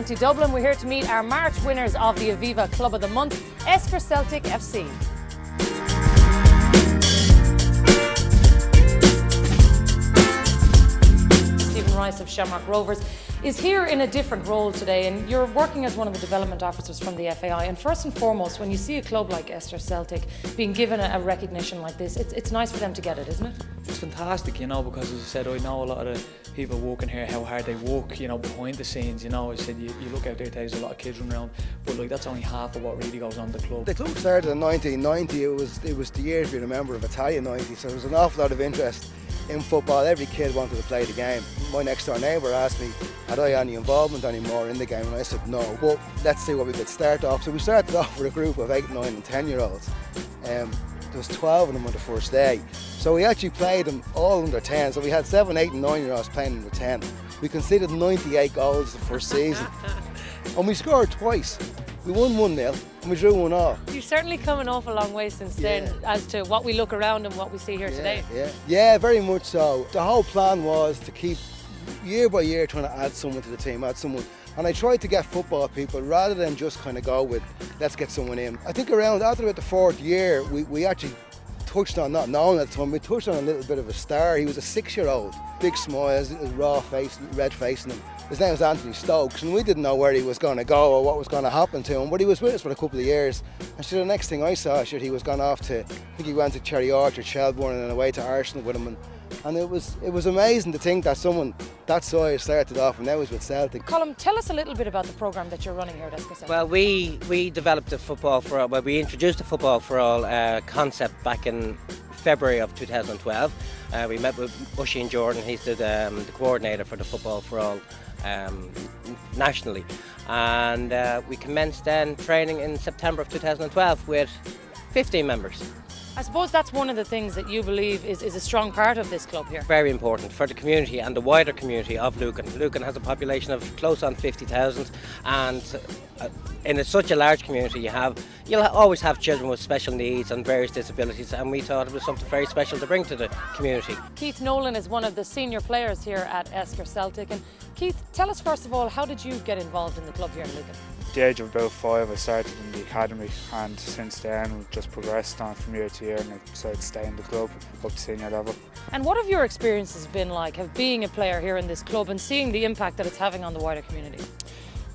County Dublin. We're here to meet our March winners of the Aviva Club of the Month, Esker Celtic FC. Rice of Shamrock Rovers is here in a different role today, and you're working as one of the development officers from the FAI. And first and foremost, when you see a club like Esker Celtic being given a recognition like this, it's nice for them to get it, isn't it? It's fantastic, you know, because as I said, I know a lot of the people working here, how hard they work, you know, behind the scenes. You know, I said you look out there, there's a lot of kids running around, but like that's only half of what really goes on the club. The club started in 1990. It was the year, if you remember, of Italian 90, so there was an awful lot of interest in football. Every kid wanted to play the game. My next door neighbour asked me, had I any involvement anymore in the game, and I said no, but let's see what we could start off. So we started off with a group of 8, 9 and 10 year olds. There was 12 of them on the first day. So we actually played them all under 10. So we had 7, 8 and 9 year olds playing under 10. We conceded 98 goals the first season. And we scored twice. We won 1-0 and we drew 1-1. You've certainly come an awful long way since then as to what we look around and what we see here today. Yeah, very much so. The whole plan was to keep year by year trying to add someone to the team, and I tried to get football people rather than just kind of go with let's get someone in. I think after about the 4th year we actually touched on, not knowing at the time, we touched on a little bit of a star. He was a 6-year-old, big smiles, raw face, red face in him. His name was Anthony Stokes, and we didn't know where he was going to go or what was going to happen to him, but he was with us for a couple of years. And so the next thing I saw, he was gone off to, I think he went to Cherry Orchard, Shelbourne, and then away to Arsenal with him. And it was amazing to think that someone that size started off and now is with Celtic. Colm, tell us a little bit about the programme that you're running here at Esker Celtic. Well, we developed the Football for All, we introduced the Football for All concept back in February of 2012. We met with Bushy and Jordan. He's the coordinator for the Football for All nationally, and we commenced then training in September of 2012 with 15 members. I suppose that's one of the things that you believe is a strong part of this club here. Very important for the community and the wider community of Lucan. Lucan has a population of close on 50,000, and in such a large community you'll always have children with special needs and various disabilities, and we thought it was something very special to bring to the community. Keith Nolan is one of the senior players here at Esker Celtic, and Keith, tell us first of all, how did you get involved in the club here in Lucan? At the age of about 5 I started in the academy, and since then we've just progressed on from year to year, and I decided to stay in the club up to senior level. And what have your experiences been like of being a player here in this club and seeing the impact that it's having on the wider community?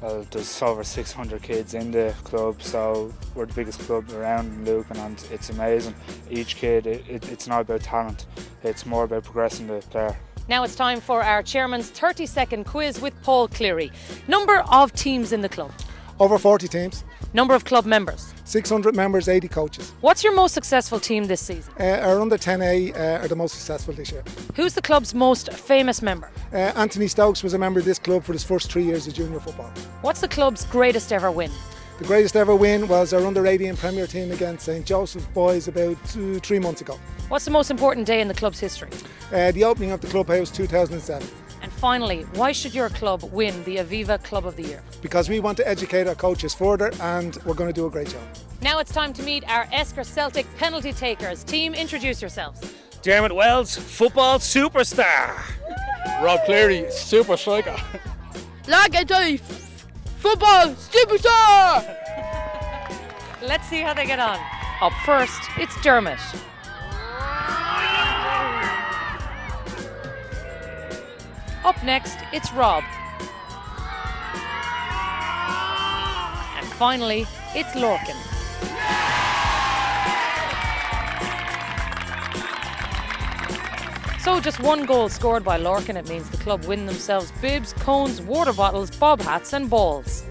Well, there's over 600 kids in the club, so we're the biggest club around in Lucan, and it's amazing. Each kid, it's not about talent, it's more about progressing the player. Now it's time for our chairman's 30-second quiz with Paul Cleary. Number of teams in the club? Over 40 teams. Number of club members? 600 members, 80 coaches. What's your most successful team this season? Our under 10A are the most successful this year. Who's the club's most famous member? Anthony Stokes was a member of this club for his first 3 years of junior football. What's the club's greatest ever win? The greatest ever win was our under 18 Premier team against St Joseph's Boys about 3 months ago. What's the most important day in the club's history? The opening of the clubhouse 2007. And finally, why should your club win the Aviva Club of the Year? Because we want to educate our coaches further, and we're going to do a great job. Now it's time to meet our Esker Celtic penalty takers. Team, introduce yourselves. Dermot Wells, football superstar. Rob Cleary, super striker. Lagan Dave, football superstar. Let's see how they get on. Up first, it's Dermot. Up next, it's Rob. And finally, it's Lucan. So just 1 goal scored by Lucan. It means the club win themselves bibs, cones, water bottles, bob hats and balls.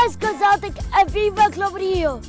Esker Celtic Aviva Club of the Year.